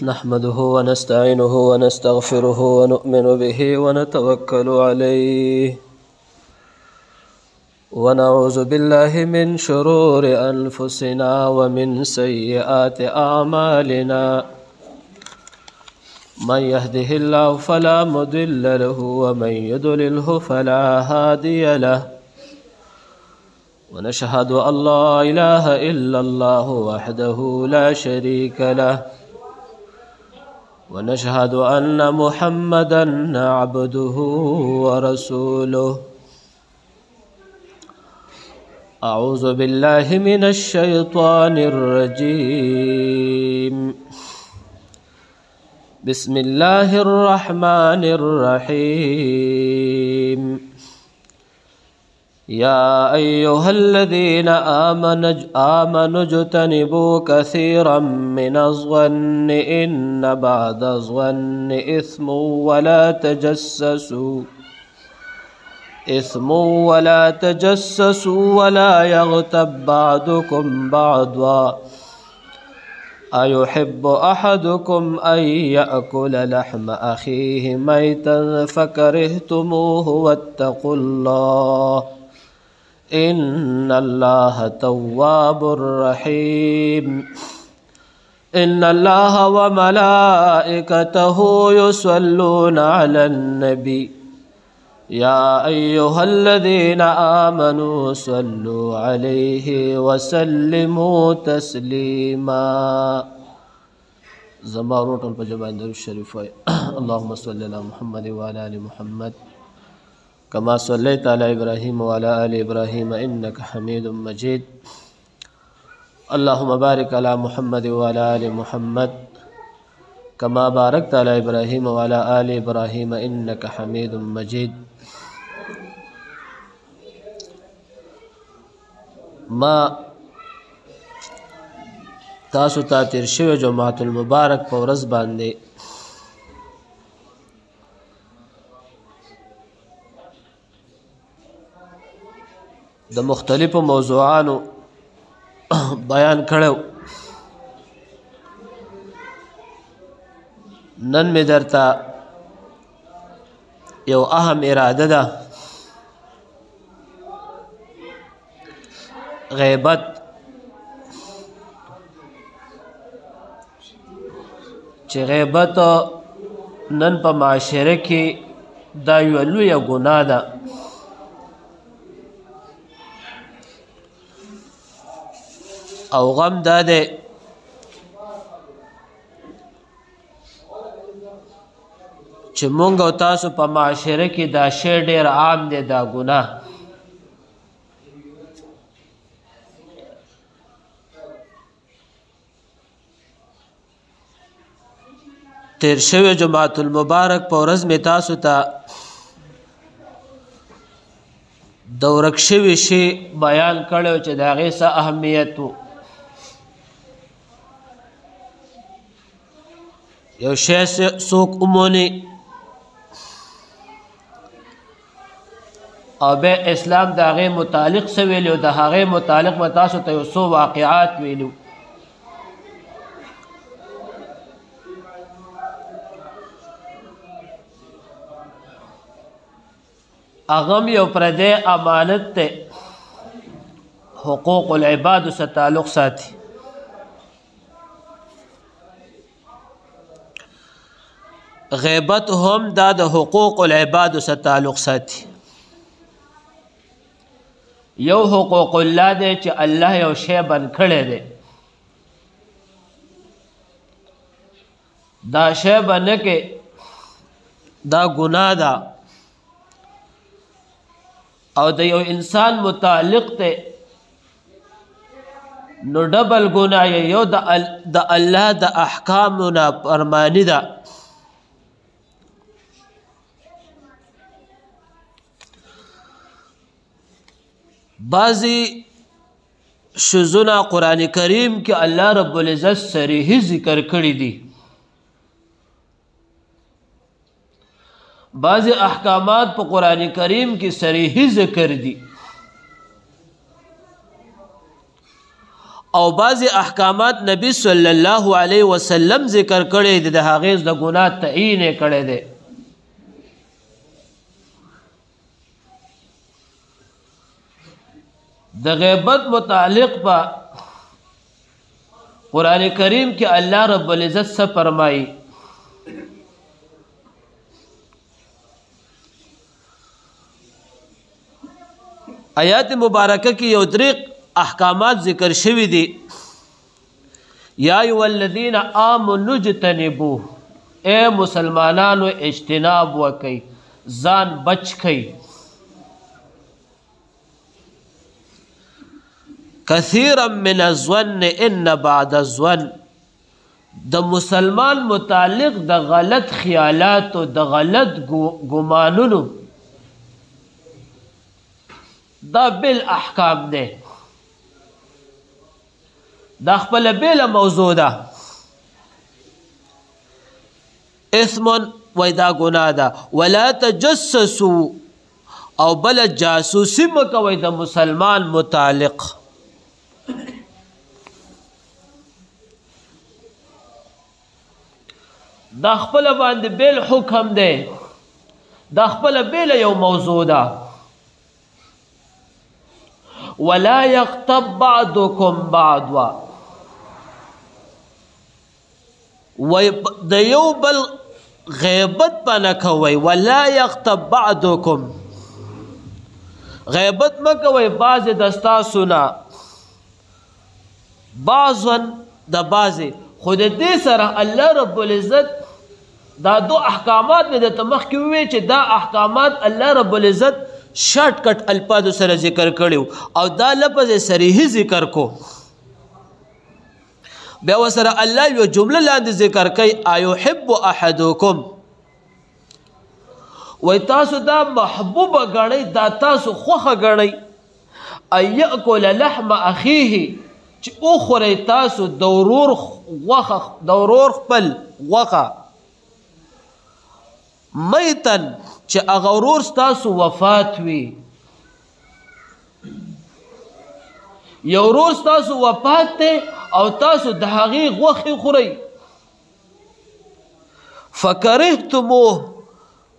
نحمده ونستعينه ونستغفره ونؤمن به ونتوكل عليه ونعوذ بالله من شرور أنفسنا ومن سيئات أعمالنا من يهده الله فلا مضل له ومن يضلله فلا هادي له ونشهد أن لا إله إلا الله وحده لا شريك له ونشهد أن محمدا عبده ورسوله أعوذ بالله من الشيطان الرجيم بسم الله الرحمن الرحيم يا أيها الذين آمنوا اجتنبوا كثيرا من الظن إن بعد الظن إثم ولا تجسسوا ولا يغتب بعضكم بعضا أيحب أحدكم أن يأكل لحم أخيه ميتا فكرهتموه واتقوا الله إن الله تواب رحيم إن الله وملائكته يصلون على النبي يا أيها الذين آمنوا صلوا عليه وسلموا تسليما زمارون البجبان در الشريف اللهم صل على محمد وعلى آل محمد كما صليت على إبراهيم وعلى آل إبراهيم إنك حميد مجيد اللهم بارك على محمد وعلى آل محمد كما باركت على إبراهيم وعلى آل إبراهيم إنك حميد مجيد ما تاسو ته تیر شوی جمعة المبارک په ورځ باندې د مختلفو موضوعانو بیان کړو. نن می درته یو اهم اراده ده غیبت چې غیبت نن په معاشره کې دا یو لویه ګناه ده. او غم دا ده چې مونږ او تاسو په معاشره کې دا شی ډېر عام دی، دا ګناه. تیر شوی جمعة المبارک په ورځ مې تاسو ته د ورک شوي شی بیان کړی چې د هغې څه اهمیت و. یو شی څوک وموني او بیا اسلام د هغې متعلق څه ویلي او د هغې متعلق به تاسو ته یو څو واقعات ویلي. اغم یو پردی امانت ته حقوق العباد سره تعلق ساتي. غیبت هم دا د حقوق العباد سره تعلق ساتي. یو حقوق الله دی چې الله یو شی بند کړی دی، دا شی به نه کې، دا ګناه ده او د یو انسان متعلق ته نو ډبل ګناه یو د الله د احکامو نافرماني ده. بعضی شذونه قرآن کریم کې الله رب العزت صریحي ذکر کړي دي، بعضی احکامات په قرآن کریم کې صریحي ذکر دي او بعض احکامات نبی صلی الله علیه وسلم ذکر کړي د هغې د ګناه تعیین کړي دي. د غیبت متعلق په قرآن کریم کې الله رب العزت څه فرمایي؟ آیات مبارکه کې یو درې احکامات ذکر شوي دي. یا ایها الذین آمنوا اجتنبوا، اے مسلمانانو اجتناب وکئ، ځان بچ کئ. کثیرا من الظن ان بعد الظن، د مسلمان متعلق د غلط خیالات او د غلط ګمانونو دا بالاحکام ده، دا خپل بیل موضوع ده. اثم وای دا ګناه ده. ولا تجسسوا، او بل جاسوسی مکوئ د مسلمان متعلق. دا خپل باندې بیل حکم ده، دا خپل بیل یو موضوع ده. ولا یغتب بعضکم بعضا، و د یو بل غیبت پنه کوئ. ولا یغتب بعضکم، غیبت مکوئ بعض دستاسو نه، بعضا د بعضې. خو د دې سره الله رب العزت دا دو احکامات مې درته مخکې وویل چې دا احکامات الله رب العزت شارټ کټ الفاظو سره ذکر کړي او دا لفظ صریحي ذکر کو. بیا ورسره الله یو جمله لاندې ذکر کوي، ایحب احدکم، وای تاسو دا محبوبه ګڼئ، دا تاسو خوښه ګڼئ، ان یأکل لحم اخیه، چې وخورئ تاسو د ورور خپل غوښه، میتن، چې هغه ورور ستاسو وفات وي. یو ورور ستاسو وفات دی او تاسو د هغې غوښې خورئ. فکرهتموه،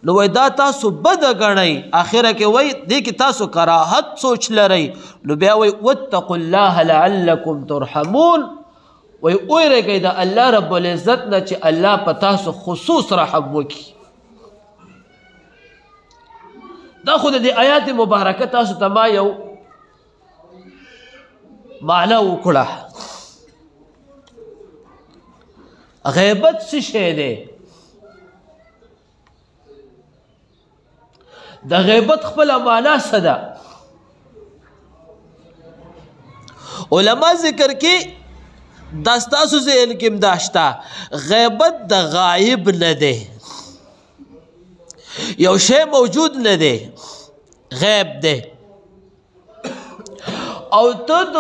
نو وای دا تاسو بده ګڼئ. اخره کې وای دې کې تاسو کراهت سوچ لرئ. نو بیا وای واتقوا الله لعلکم ترحمون، وای ویرېږئ د الله رب العزت نه چې الله په تاسو خصوص رحم وکړي. دا خو د دې آیات مبارکه تاسو ته ما یو معنا وکړه. غیبت څه شی دی؟ د غیبت خپله معنا څه ده؟ علما ذکر کې دا ستاسو ذهن کې هم دا شته، غیبت د غایب نه دی، یو شی موجود نه دی، غیب دی. او ته د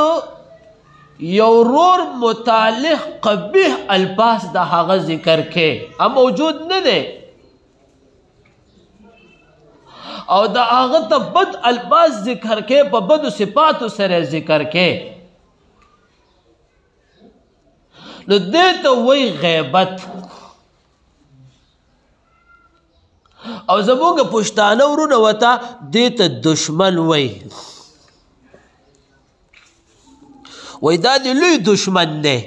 یو ورور متعلق قبیح الفاظ د هغه ذکر کې موجود نه دی، او د هغه ته بد الفاظ ذکر کې په بدو صفاتو سره ذکر کې، نو دې ته وایي غیبت. او زموږ پښتانه ورونه ورته دې ته دشمن وایي. وای دا د لوی دشمن دی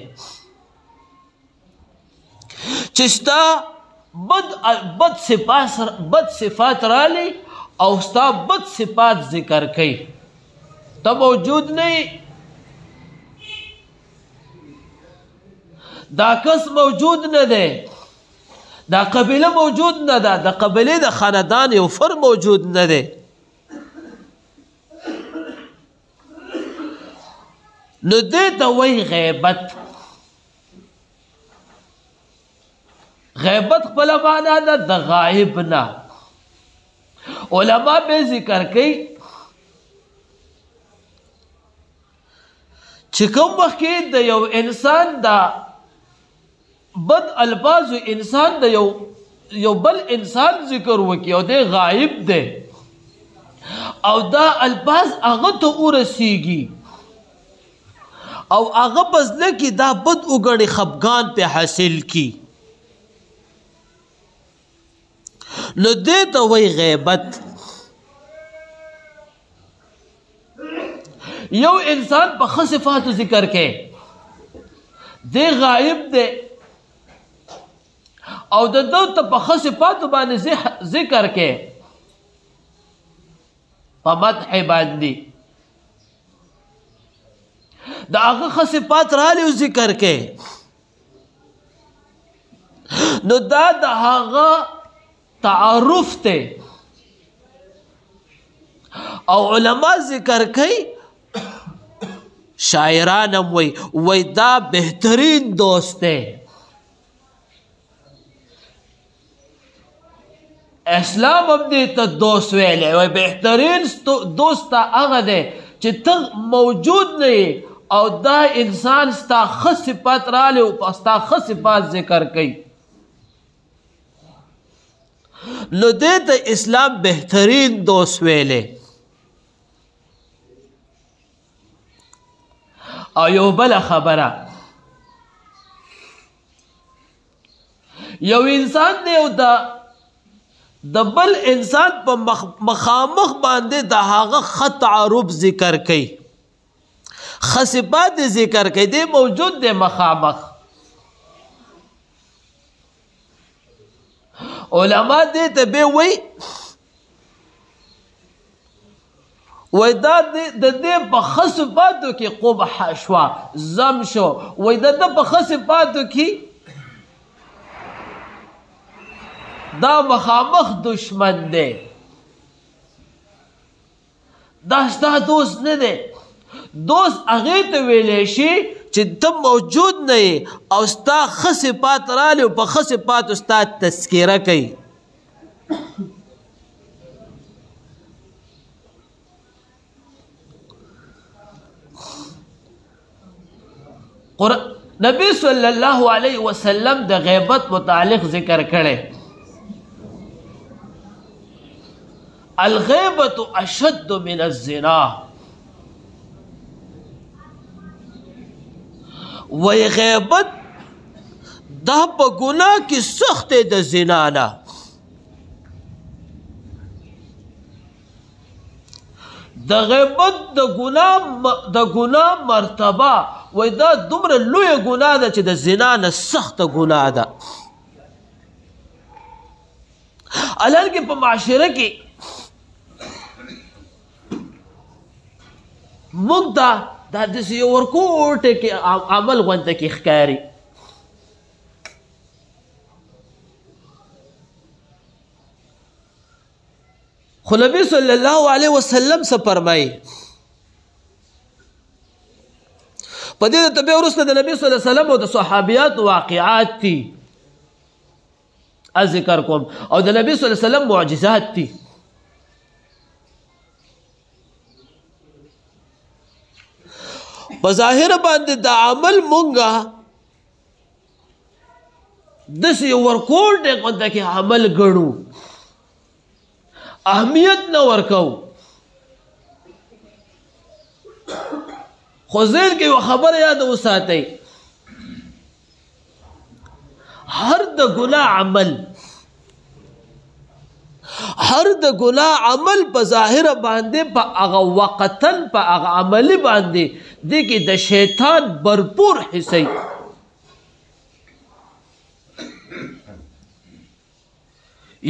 چې ستا بد صفات رالی او ستا بد صفات ذکر کوي. ته موجود نه، دا کس موجود نه دی، دا قبیله موجود نه ده، د قبیله د خاندان یو فر موجود نه دی. نو دې ته وایي غیبت. غیبت خپله معنا ده د غایب نه. علما به ذکر کوي چې کوم وخت کې د یو انسان دا بد الفاظو انسان د یو بل انسان ذکر وکړي او دی غایب دی او دا الفاظ هغه ته ورسیږي او هغه بزله کې دا بد وګڼي خفګان په حاصل کی نو دې ته وایي غیبت. یو انسان په ښه صفاتو ذکر کې دی غایب دی او د ده ته په ښه صفاتو باندې ذکر کې په مدح باندې د هغه ښه صفات رالی او ذکر کې نو دا د هغه تعارف دی او علما ذکر کوي شاعران هم وی دا بهترین دوست دی. اسلام هم دې ته دوست ویلی وی بهترین دوست تا هغه دی چې ته موجود نه یې او دا انسان ستا ښه صفات رالی او ستا ښه صفات ذکر کوي نو دې ته اسلام بهترین دوست ویلی. او یو بله خبره یو انسان دی او د بل انسان په مخامخ باندې د هغه ښه تعارف ذکر کوي ښه صفات ذکر کوي دی موجود دی مخامخ. علما دې ته به وایي وی دا د دې په ښه صفاتو کې قبح شوه ضم شو وی د ده په ښه صفاتو کې دا مخامخ دشمن دی دا ستا دوست نه دی. دوست هغې ته ویلی شي چې ته موجود نه یې او ستا ښه صفات رالی او په ښه صفاتو ستا تذکیره کوي. نبی صلی الله علیه وسلم د غیبت متعلق ذکر کړي الغیبت اشد من الزنا وی غیبت دا په ګناه کې سخت د زنا نه. د غیبت د ګناه مرتبه وای دا دومره لویه ګناه ده چې د زنا نه سخته ګناه ده. الهلکې په معاشره کې موږ ته دا داسې یو ورکوټې کې عمل غونته کې ښکاري. خو نبی صلی الله علیه وسلم څه فرمایي په دې ته بیا وروسته د نبی صلی الله علیه وسلم او د صحابیاتو واقعات دي ذکر کوم او د نبی صلی الله علیه وسلم معجزات دي. په ظاهر باندې د عمل مونږه داسې یو ورکوټې غونته کې عمل ګڼو اهمیت نه ورکو. خو ذهن کې یو خبره یاد وساتئ هر د ګناه عمل په ظاهر باندې په هغه وقتن په هغه عملي باندې دې کې د شیطان برپور حصه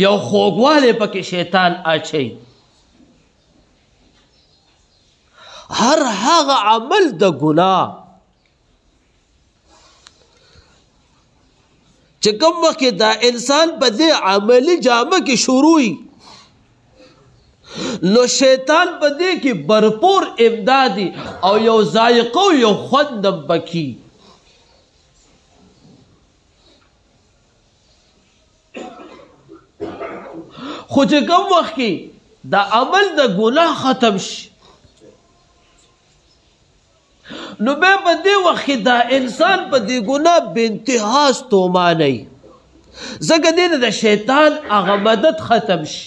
یو خوږوالی پکې شیطان اچي. هر هغه عمل د ګناه چې کوم وخت دا انسان په دې عملي جامه کې شروعي نو شیطان په دې کې برپور امدادي او یو ذائقه او یو خوند پکې. خو چې کوم وخت کې دا عمل د ګناه ختم شي نو بیا په دې وخت کې دا انسان په دې ګناه بې انتها ستومانوي ځکه دې د شیطان هغه مدد ختم شي.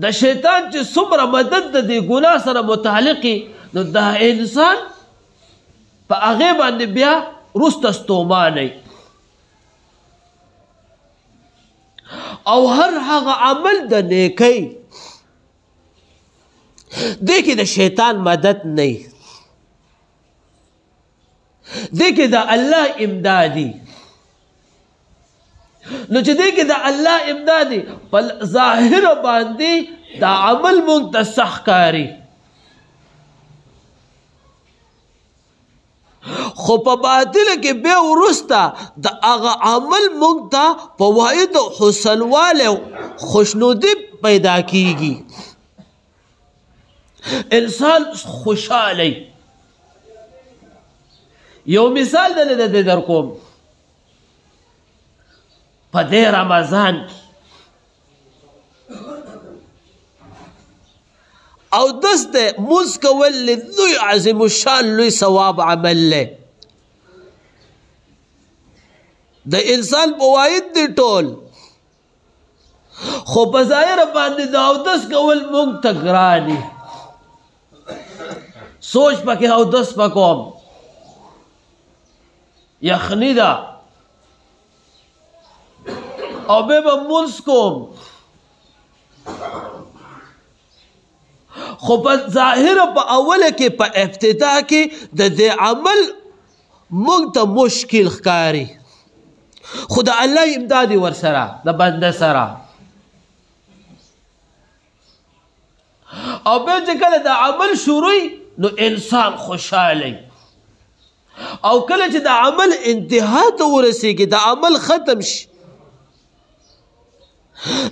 د شیطان چې څومره مدد د دې ګناه سره متعلقي نو دا انسان په هغې باندې بیا وروسته ستومانی او هر هغه عمل د نیکۍ دې کې د شیطان مدد نه وي دې کې د الله امدادي نو چې دې کې د الله امدادي په ظاهر باندې دا عمل مونږ ته سخت ښکاري خو په باطله کې بیا وروسته د هغه عمل مونږ ته فواید او حسنوالی او خوشنودي پیدا کیږي انسان خوشحالی یو مثال دلته در کوم په دې رمضان او دس ده موز کول لوی عظیم الشان لوی ثواب عمل له د انسان فواید دي ټول خو په ظاهر باندې د اودس کول مونږ ته ګران دي سوچ پکې اودس وکوم یخني ده او بیا به مونځ کوم خو په ظاهره په اوله کې په ابتدا کې د دې عمل موږ ته مشکل ښکاري خو د الله امداد ورسره د بنده سره او بیا چې کله د عمل شروع نو انسان خوشحالی او کله چې د عمل انتها ته ورسېږي د عمل ختم شي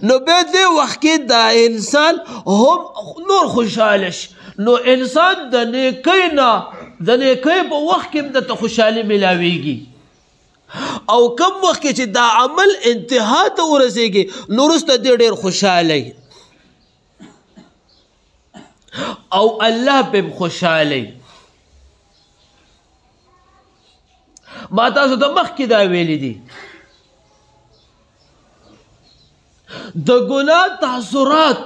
نو بیا دې وخت کې دا انسان هم نور خوشحاله شي نو انسان د نیکۍ نه د نیکۍ په وخت کې د خوشحالي ملاویږي او کم وخت کې چې دا عمل انتها ته ورسېږي نو وروسته دې ډېر خوشحالی او الله پې خوشحالی ما تاسو ته مخکې دا ویلي دي د ګناه تاثرات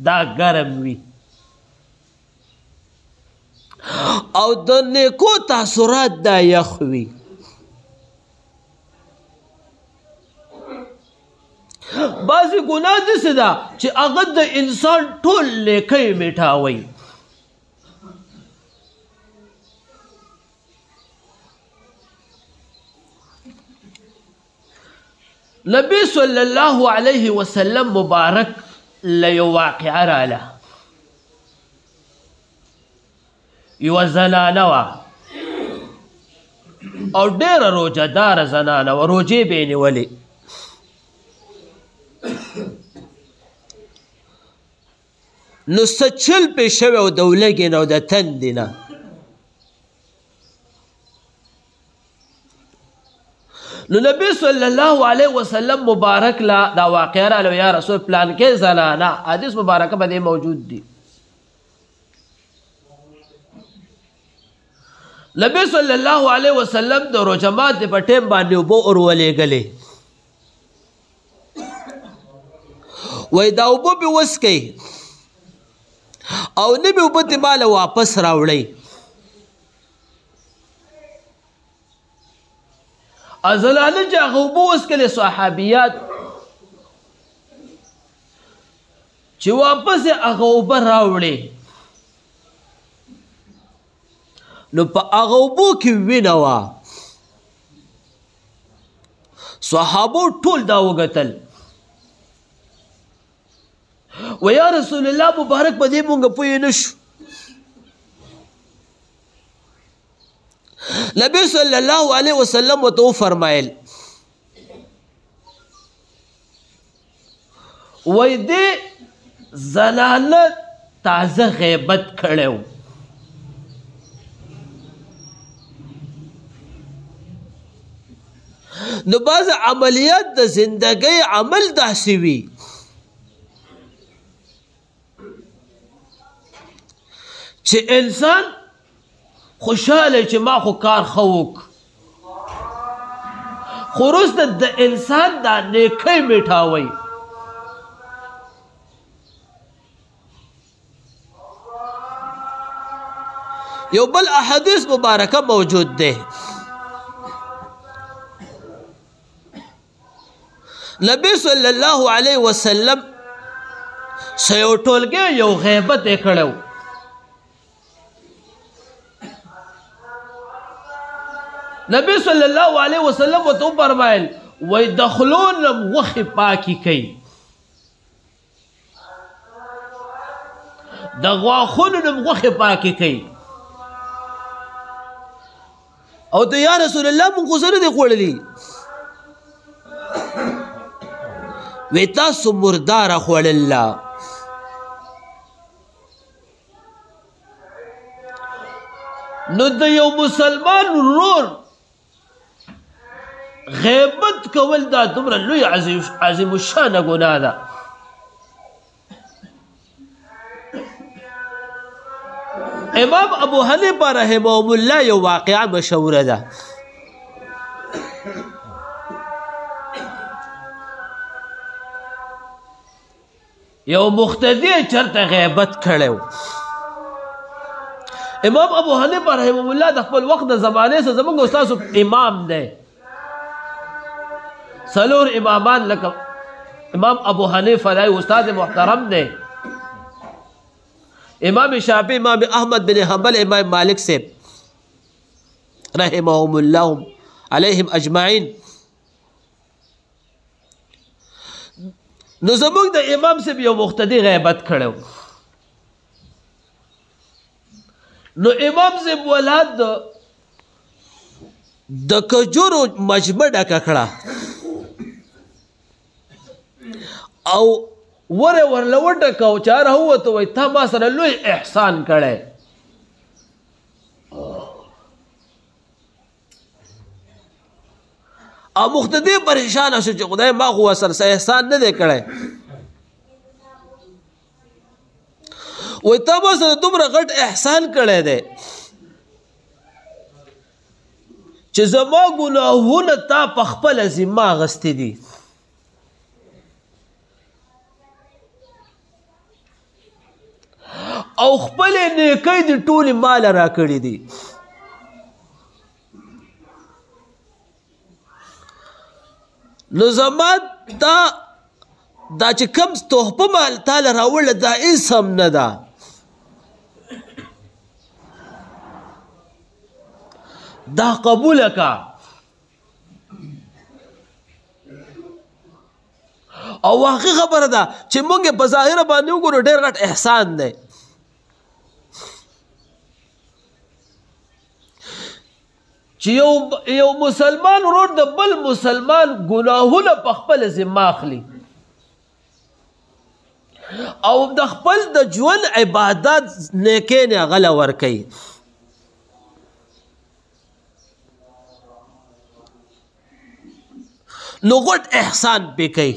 دا ګرم وي او د نیکو تاثرات دا یخ وي بعضې ګناه داسې ده چې هغه د انسان ټول نیکۍ میټاوي نبی صلی الله علیه وسلم مبارک لیو واقعه راله یوه زنانه وه او ډېره روژهداره زنانه وه روژې به یې نیولې نو څه چل پې شوی و د ولږې نه او د تندې نه نو نبی صلی الله علیه وسلم مبارک لا دا واقعه راله یا رسول پلان کې زنانه حدیث مبارکه به دې موجود دي نبی صلی الله علیه وسلم د روژه ماتې په ټیم باندې اوبه ور ولېږلې وایي دا اوبه مې وڅکئ او نه مې اوبه دې ماله واپس راوړئ ازلانه چې هغه اوبه وڅکلې صحابیات چې واپس یې هغه اوبه راوړې نو په هغه اوبو کې وینه وه صحابو ټول دا وګتل و یا رسول الله مبارک په دې مونږ پوه نه شو نبی صلی الله علیه وسلم ورته وفرمایل وایي دې زنانه تازه غیبت کړی و نو بعض عملیات د زندګۍ عمل داسې وي چې انسان خوشحاله چې ما خو کار ښه وک خو وروسته د انسان دا نیکۍ میټاوی یو بل احادیث مبارکه موجود دی. نبی صلی الله علیه وسلم سیو ټولګه یو غیبت یې کړو. نبی صلی الله علیه وسلم ورته فرمایل وای د خلون غوښې پاکي کوي، د غاښونو غوښې پاکي کوي. او ته یا رسول الله مونږ خو زه نه دي خوړلي. وی تاسو مرداره خوړله. نو د یو مسلمان ورور غیبت کول دا دومره لوی عظیم الشانه ګناه ده. امام ابو حنیفه رحمه الله یو واقعه مشهوره ده. یو مقتدی چرته غیبت کړو. امام ابو حنیفه رحمه الله د خپل وخت د زمانه سره زموږ استاد امام دی. څلور امامان لکه امام ابو حنیفه دی استاد محترم دی، امام شافعی، امام احمد بن حنبل، امام مالک صاحب رحمهم الله علیهم اجمعین. نو زموږ د امام صاحب یو مقتدی غیبت کړو. نو امام صاحب ولاد د کجورو مجمع ډکه کړه او ورله وټکاو چې هر هوته وای تا ما سره لوی احسان کړی. او مقتدی پریشانه شو چې خدای ما خو ورسره احسان نه دی کړی. وای تا ما سره دومره غټ احسان کړی دی چې زما ګناهونه تا په خپله ذمه اخیستي دي. او خپلې نیکۍ دې ټولې ماله راکړي دي. نو زما دا چې کوم تحفه مال تاله راوړله دا هېڅ هم نه ده. دا قبوله که او واقعي خبره ده چې موږ یې په ظاهره باندې وګورو ډېر غټ احسان دی. چې یو مسلمان ورور د بل مسلمان ګناهونه په خپله ذمه اخلي او د خپل د ژوند عبادت نیکۍ نه هغه له ورکوي. نو غټ احسان پې کوي.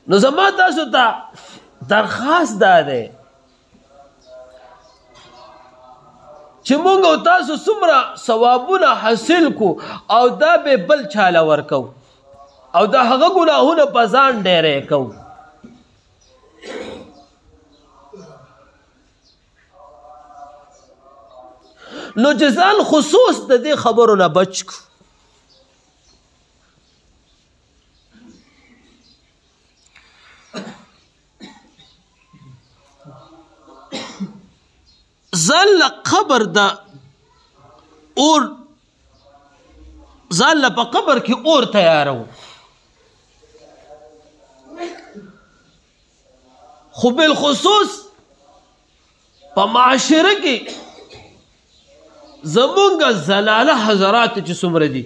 نو زما تاسو ته درخواست دا دی چې مونږ او تاسو څومره ثوابونه حاصل کو او دا به بل چاله ورکو او دا هغه ګناهونه په ځان ډېرې کوو. نو چې ځان خصوص د دې خبرو نه بچ کو. ځان له قبر د اور ځان له په قبر کې اور تیارو. خو بالخصوص په معاشره کې زمونږ زنانه حضرات چې څومره دي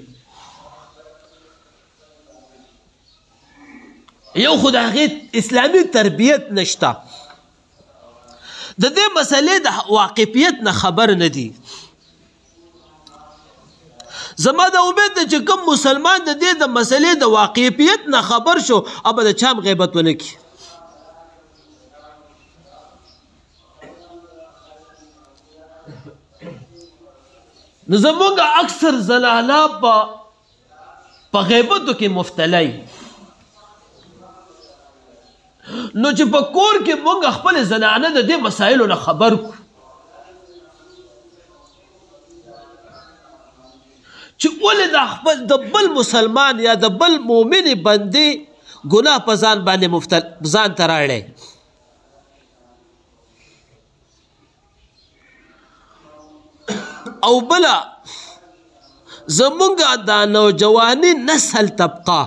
یو خو د هغې اسلامي تربیت نشته، د دې مسئلې د واقفیت نه خبر نه دي. زما د امید ده چې کوم مسلمان د دې د مسئلې د واقفیت نه خبر شو او به د چا هم غیبت ونه کړي. نو زمونږ اکثر زنانه په غیبتو کې مبتلا نو چې په کور کې موږ خپل زنانه د دې مسایلو نه خبر کو چې ولې د بل مسلمان یا د بل مؤمن بندي ګناه په ځان باندې ځان ته راوړی او بله زمونږ دا نوجواني نسل طبقه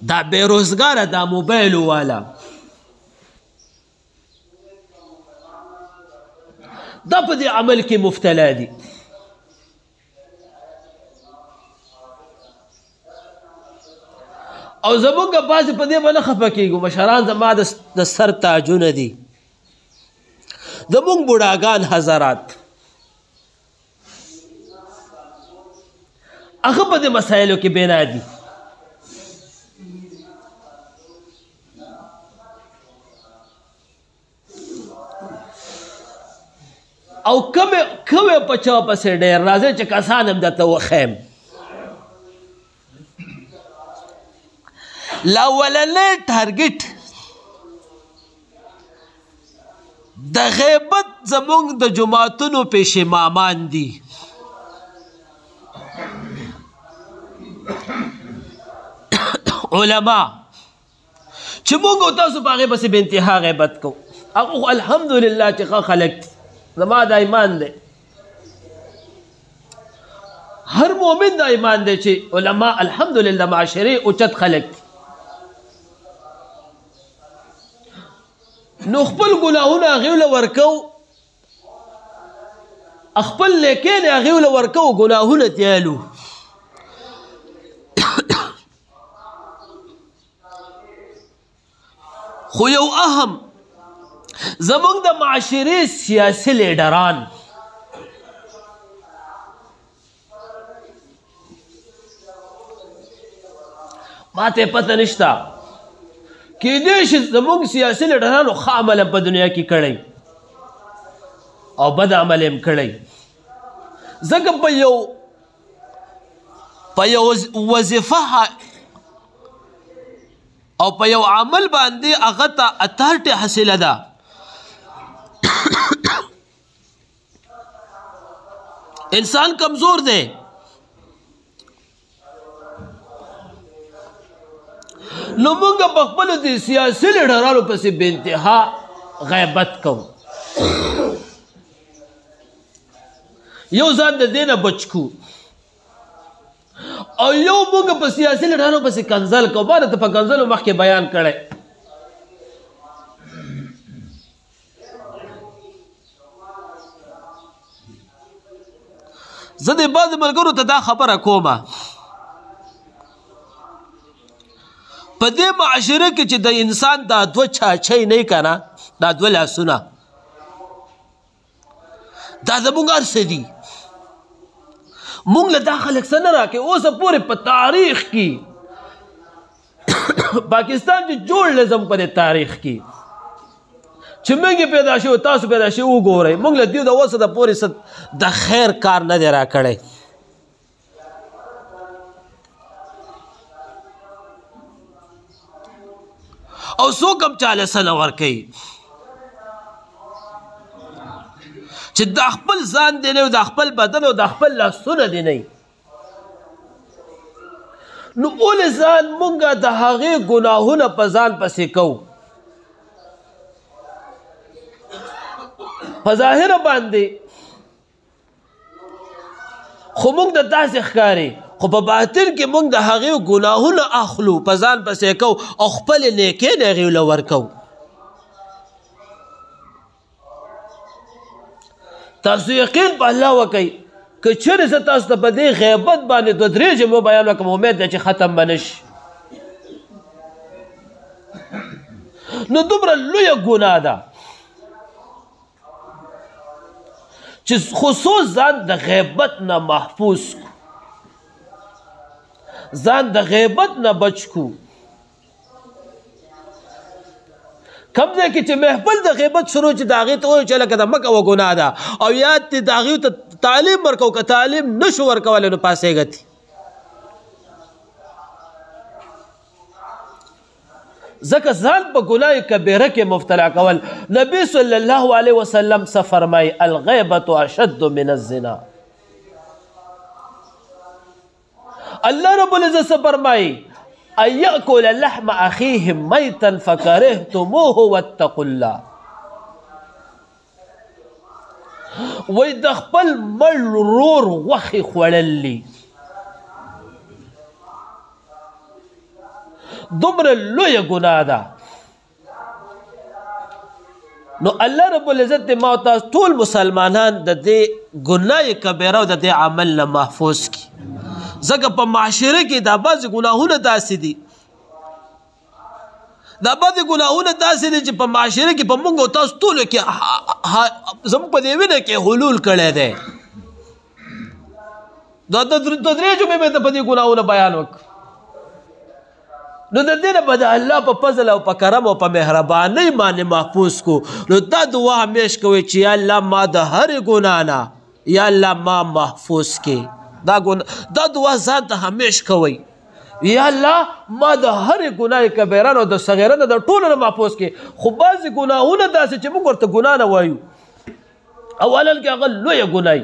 دا بیروزګاره دا موبایل والا دا په دې عمل کې مبتلا دي او زمونږ بعضې په دې باندې خفه کېږو مشران زما د سر تاجونه دي زمونږ بوډاګان حضرات هغه په دې مسایلو کې بنا دي او کومې په چا پسې ډېر راځي چې کسان هم درته وښیم لاولنی ټارګټ د غیبت زمونږ د جماعتونو پیشمامان دي علما چې موږ او تاسو په هغې پسې بې انتها غیبت کوو هغه خو الحمدلله چې ښه خلک دي زما دا ایمان دی هر مؤمن دا ایمان دی چې علما الحمدلله معاشرې اوچت خلک دي نو خپل ګناهونه هغې له ورکو خپل نیکۍ هغې له ورکو ګناهونه تیالو خو یو اهم زمونږ د معاشرې سیاسي لیډران ما ته پته نشته کېدای شي زمونږ سیاسي لیډرانو ښه عمل په دنیا کې کړی او بد عمل هم کړی ځکه په یو وظیفه او په یو عمل باندې هغه ته اتارټي حاصله ده انسان کمزور دی نو موږ په خپلو د سیاسي لیډرانو پسې بې انتها غیبت کوو یو ځان د دې نه بچ کو او یو موږ په سیاسي لیډرانو پسې کنځل کوو ما درته په کنځلو مخکې بیان کړی زه د بعضې ملګرو ته دا خبره کومه په دې معاشره کې چې د انسان دا دوه چاچۍ نه که نه دا دوه لاسونه دا زموږ هر څه دي مونږ له دا خلک څه نه راکوي اوسه پورې په تاریخ کې پاکستان چې جوړ لزم په دې تاریخ کې چې موږ پیدا شو تاسو پیدا شو وګورئ موږ له دې د اوسه د پورې د خیر کار نه دی راکړی او څوک هم چاله څه نه ورکوي چې د خپل ځان دی نه د خپل بدن او د خپل لاسونه دی نه نو ولې ځان مونږ د هغې ګناهونه په ځان پسې کوو په ظاهره باندې خو مونږ د داسې ښکاري خو په باطن کې مونږ د هغې ګناهونه اخلو په ځان پسې کوو او خپلې نیکۍ نه هغې له ورکوو تاسو یقین په الله وکئ که چېرې زه تاسو ته په دې غیبت باندې دوه درې جملو بیان وکړم امید ده چې ختم به نه شي نو دومره لویه ګناه ده چې خصوص ځان د غیبت نه محفوظ کو ځان د غیبت نه بچ کو کم ځای کې چې محفل د غیبت شروع چې د هغې ته وایو چې لکه د مه کوه ګناه ده او یاد دې د هغې ته تعلیم ورکوو که تعلیم نشو ورکولی نو پاسېږه ځکه ځان په ګناه کبیره کې مبتلا کول. نبی صلی الله علیه وسلم څه فرمایي؟ الغیبة اشد من الزنا. الله رب العزت څه فرمایي؟ ان یأکل لحم اخیه میتا فکرهتموه واتقوا الله. وای د خپل مړ ورور غوښې خوړل دومره لویه ګناه ده. نو الله رب العزت ما او تاسو ټول مسلمانان د دې ګناه کبیره او د دې عمل نه محفوظ کړي. ځکه په معاشره کې دا بعضې ګناهونه داسې دي چې په معاشره کې په موږ او تاسو ټولو کې زموږ په دې وینه کې حلول کړی دی. دا درې جمعې مې په دې ګناهونه بیان وکړ. نو د دې نه به د الله په فضل او په کرم او په مهربانۍ باندې محفوظ کو. نو دا دعا همیش کوئ چې یا الله ما د هرې ګناه نه یا الله ما محفوظ کې. دا دعا ځان ته همیش کوئ، یا الله ما د هرې ګناه کبیره نه او د صغیره نه د ټولو نه محفوظ کې. خو بعضې ګناهونه داسې چې موږ ورته ګناه نه وایو، اولا کې هغه لویه ګناه.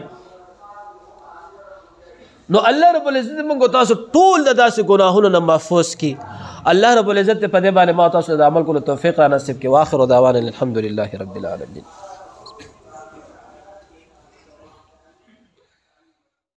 نو الله رب العزت موږ تاسو ټول د داسې ګناهونو نه محفوظ کړي. الله رب العزت په دې باندې ما تاسو د عمل کولو توفیق را نصیب کړي. واخر دعوانا الحمد لله رب العالمین.